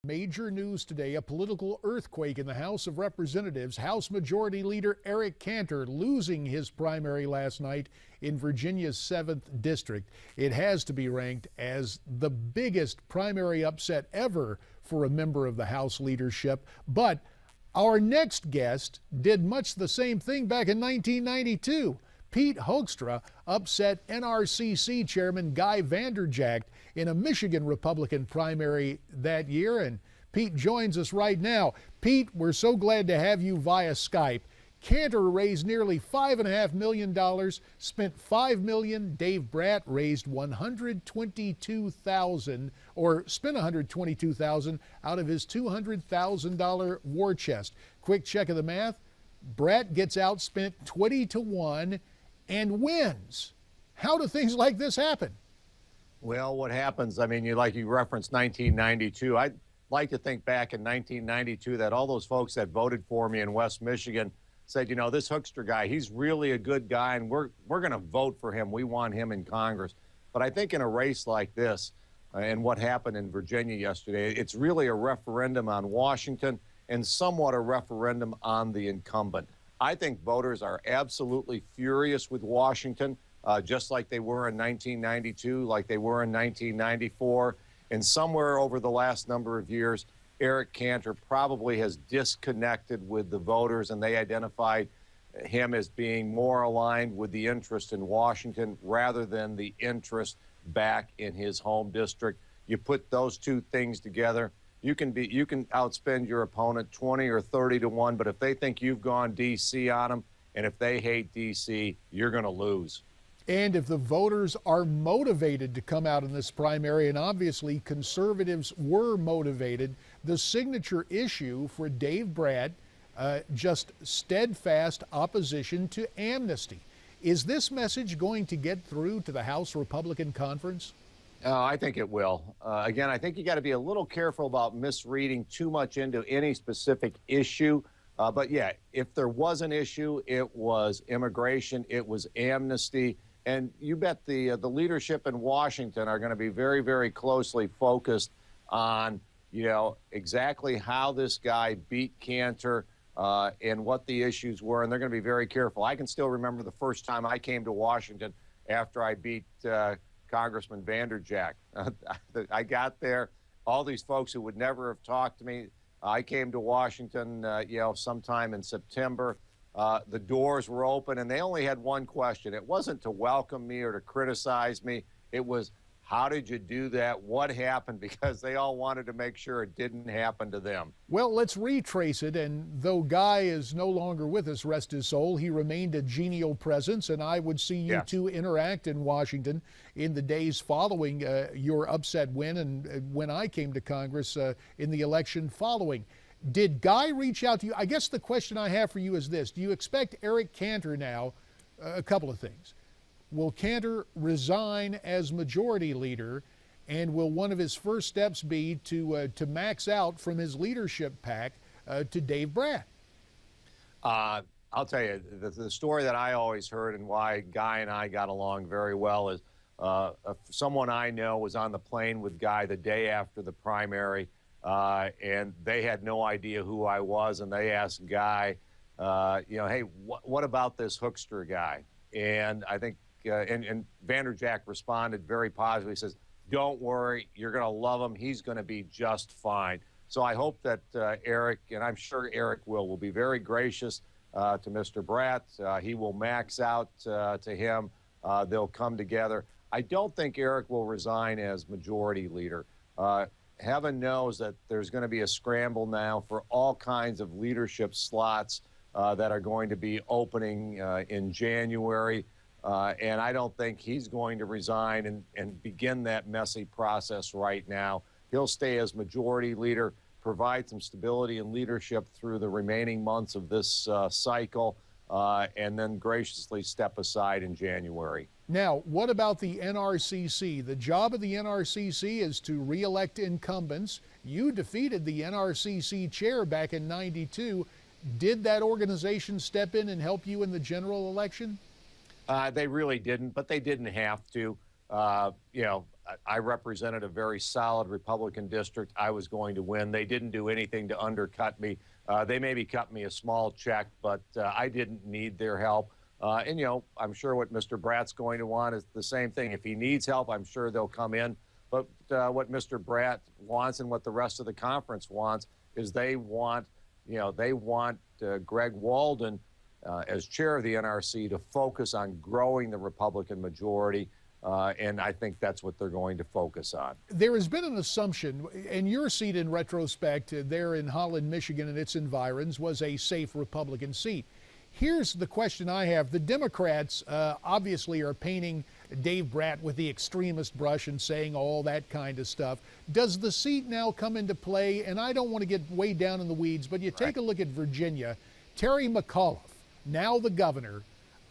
Major news today, a political earthquake in the House of Representatives. House Majority Leader Eric Cantor losing his primary last night in Virginia's 7th District. It has to be ranked as the biggest primary upset ever for a member of the House leadership. But our next guest did much the same thing back in 1992. Pete Hoekstra upset NRCC Chairman Guy Vanderjagt in a Michigan Republican primary that year. And Pete joins us right now. Pete, we're so glad to have you via Skype. Cantor raised nearly $5.5 million, spent $5 million. Dave Brat raised $122,000, or spent $122,000 out of his $200,000 war chest. Quick check of the math. Brat gets outspent 20-1 and wins. How do things like this happen? Well, what happens, I mean, you referenced 1992. I'd like to think back in 1992 that all those folks that voted for me in West Michigan said, you know, this Hoekstra guy, he's really a good guy, and we're going to vote for him. We want him in Congress. But I think in a race like this, and what happened in Virginia yesterday, it's really a referendum on Washington and somewhat a referendum on the incumbent. I think voters are absolutely furious with Washington, just like they were in 1992, like they were in 1994. And somewhere over the last number of years, Eric Cantor probably has disconnected with the voters, and they identified him as being more aligned with the interest in Washington rather than the interest back in his home district. You put those two things together, you can outspend your opponent 20 or 30-1, but if they think you've gone DC on them, and if they hate DC, you're going to lose. And if the voters are motivated to come out in this primary, and obviously conservatives were motivated, the signature issue for Dave Brat, just steadfast opposition to amnesty. Is this message going to get through to the House Republican Conference? I think it will. Again, I think you got to be a little careful about misreading too much into any specific issue. But yeah, if there was an issue, it was immigration, it was amnesty. And you bet the leadership in Washington are going to be very, very closely focused on, you know, exactly how this guy beat Cantor and what the issues were. And they're going to be very careful. I can still remember the first time I came to Washington after I beat Congressman Vanderjagt. I got there, all these folks who would never have talked to me. I came to Washington, you know, sometime in September. The doors were open, and they only had one question. It wasn't to welcome me or to criticize me. It was, how did you do that? What happened? Because they all wanted to make sure it didn't happen to them. Well, let's retrace it. And though Guy is no longer with us, rest his soul, he remained a genial presence. And I would see you two interact in Washington in the days following your upset win and when I came to Congress in the election following. Did Guy reach out to you? I guess the question I have for you is this. Do you expect Eric Cantor now, a couple of things. Will Cantor resign as majority leader, and will one of his first steps be to max out from his leadership pack to Dave Brat? I'll tell you, the story that I always heard and why Guy and I got along very well is someone I know was on the plane with Guy the day after the primary, and they had no idea who I was, and they asked Guy, you know, hey, what about this Hoekstra guy? And I think, and Vanderjagt responded very positively. He says, don't worry, you're going to love him. He's going to be just fine. So I hope that Eric, and I'm sure Eric will be very gracious to Mr. Brat. He will max out to him. They'll come together. I don't think Eric will resign as majority leader. Heaven knows that there's going to be a scramble now for all kinds of leadership slots that are going to be opening in January. And I don't think he's going to resign and begin that messy process right now. He'll stay as majority leader, provide some stability and leadership through the remaining months of this cycle, and then graciously step aside in January. Now, what about the NRCC? The job of the NRCC is to re-elect incumbents. You defeated the NRCC chair back in '92. Did that organization step in and help you in the general election? They really didn't, but they didn't have to. You know, I represented a very solid Republican district. I was going to win. They didn't do anything to undercut me. They maybe cut me a small check, but I didn't need their help. And, you know, I'm sure what Mr. Brat's going to want is the same thing. If he needs help, I'm sure they'll come in. But what Mr. Brat wants and what the rest of the conference wants is they want, you know, they want Greg Walden as chair of the NRC to focus on growing the Republican majority. And I think that's what they're going to focus on. There has been an assumption, and your seat in retrospect there in Holland, Michigan and its environs was a safe Republican seat. Here's the question I have. The Democrats obviously are painting Dave Brat with the extremist brush and saying all that kind of stuff. Does the seat now come into play? And I don't want to get way down in the weeds, but you take a look at Virginia. Terry McAuliffe, now the governor,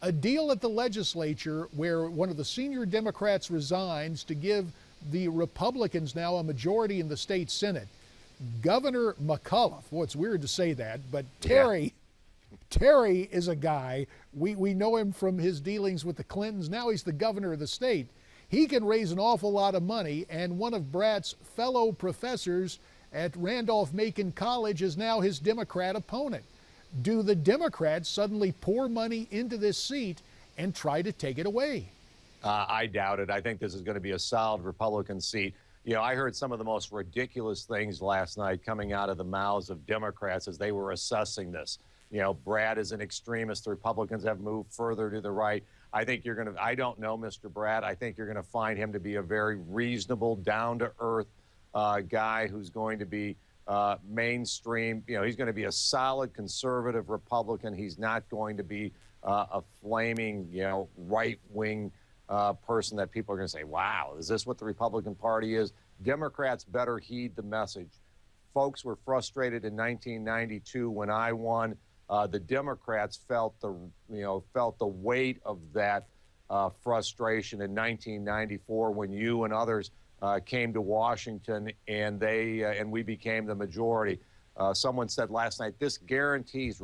a deal at the legislature where one of the senior Democrats resigns to give the Republicans now a majority in the state Senate. Governor McAuliffe, well, it's weird to say that, but Terry is a guy, we know him from his dealings with the Clintons. Now he's the governor of the state. He can raise an awful lot of money, and one of Brat's fellow professors at Randolph-Macon College is now his Democrat opponent. Do the Democrats suddenly pour money into this seat and try to take it away? I doubt it. I think this is going to be a solid Republican seat. You know, I heard some of the most ridiculous things last night coming out of the mouths of Democrats as they were assessing this. You know, Brat is an extremist. The Republicans have moved further to the right. I think you're going to, I don't know Mr. Brat. I think you're going to find him to be a very reasonable, down-to-earth guy who's going to be mainstream. You know, he's going to be a solid conservative Republican. He's not going to be a flaming, you know, right-wing person that people are going to say, wow, is this what the Republican Party is? Democrats better heed the message. Folks were frustrated in 1992 when I won. The Democrats felt the weight of that frustration in 1994 when you and others came to Washington and we became the majority. Someone said last night, this guarantees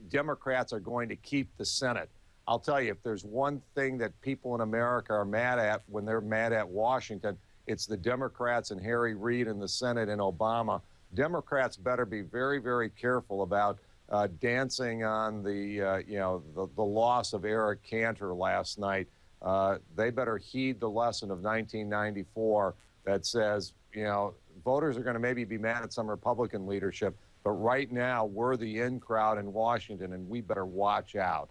Democrats are going to keep the Senate. I'll tell you, if there's one thing that people in America are mad at when they're mad at Washington, it's the Democrats and Harry Reid in the Senate and Obama. Democrats better be very, very careful about dancing on the loss of Eric Cantor last night. They better heed the lesson of 1994 that says, you know, voters are going to maybe be mad at some Republican leadership, but right now we're the in crowd in Washington, and we better watch out.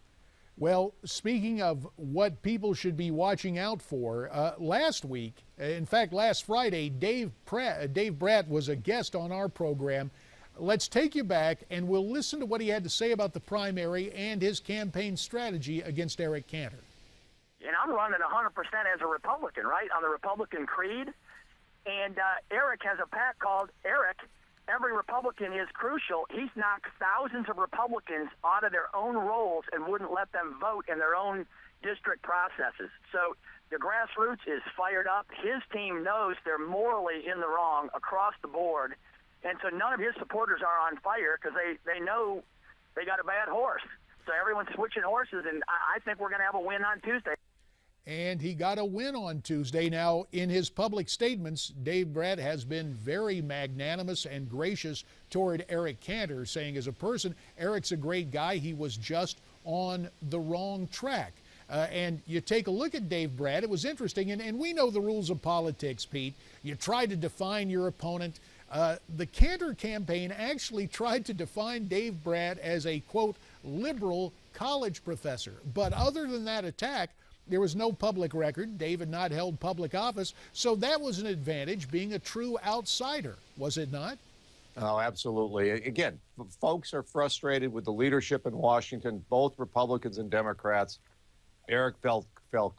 Well, speaking of what people should be watching out for, last week, in fact, last Friday, Dave Brat was a guest on our program. Let's take you back, and we'll listen to what he had to say about the primary and his campaign strategy against Eric Cantor. And I'm running 100% as a Republican, right, on the Republican creed. And Eric has a pack called Eric. Every Republican is crucial. He's knocked thousands of Republicans out of their own rolls and wouldn't let them vote in their own district processes. So the grassroots is fired up. His team knows they're morally in the wrong across the board. And so none of his supporters are on fire because they know they got a bad horse. So everyone's switching horses, and I think we're going to have a win on Tuesday. And he got a win on Tuesday. Now, in his public statements, Dave Brat has been very magnanimous and gracious toward Eric Cantor, saying as a person, Eric's a great guy. He was just on the wrong track. And you take a look at Dave Brat, it was interesting, and we know the rules of politics, Pete. You try to define your opponent. The Cantor campaign actually tried to define Dave Brat as a, quote, liberal college professor. But other than that attack, there was no public record. Dave had not held public office. So that was an advantage, being a true outsider, was it not? Oh, absolutely. Again, folks are frustrated with the leadership in Washington, both Republicans and Democrats. Eric fell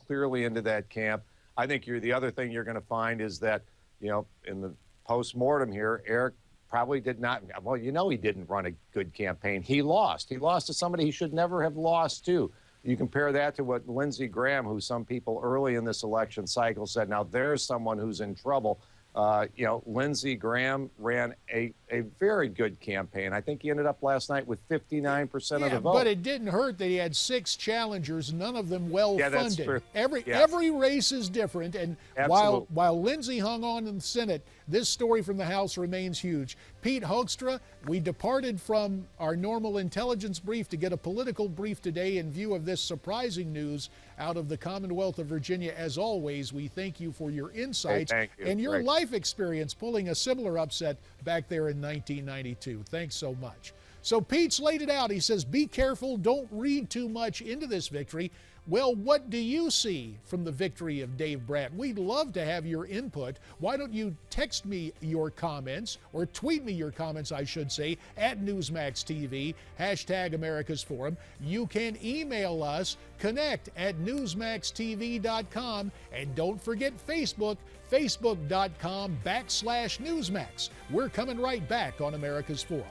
clearly into that camp. I think the other thing you're going to find is that, you know, in the post-mortem here, Eric probably did not, well, you know, he didn't run a good campaign. He lost. He lost to somebody he should never have lost to. You compare that to what Lindsey Graham, who some people early in this election cycle said, now there's someone who's in trouble. You know, Lindsey Graham ran a very very good campaign. I think he ended up last night with 59% of the vote. But it didn't hurt that he had 6 challengers, none of them well funded. Yeah, that's true. Every race is different, and while Lindsey hung on in the Senate, this story from the House remains huge. Pete Hoekstra, we departed from our normal intelligence brief to get a political brief today in view of this surprising news out of the Commonwealth of Virginia. As always, we thank you for your insights and your life experience pulling a similar upset back there in 1992. Thanks so much. So Pete's laid it out. He says, be careful, don't read too much into this victory. Well, what do you see from the victory of Dave Brat? We'd love to have your input. Why don't you text me your comments, or tweet me your comments, I should say, at Newsmax TV, hashtag America's Forum. You can email us, connect@newsmaxtv.com, and don't forget Facebook, facebook.com/Newsmax. We're coming right back on America's Forum.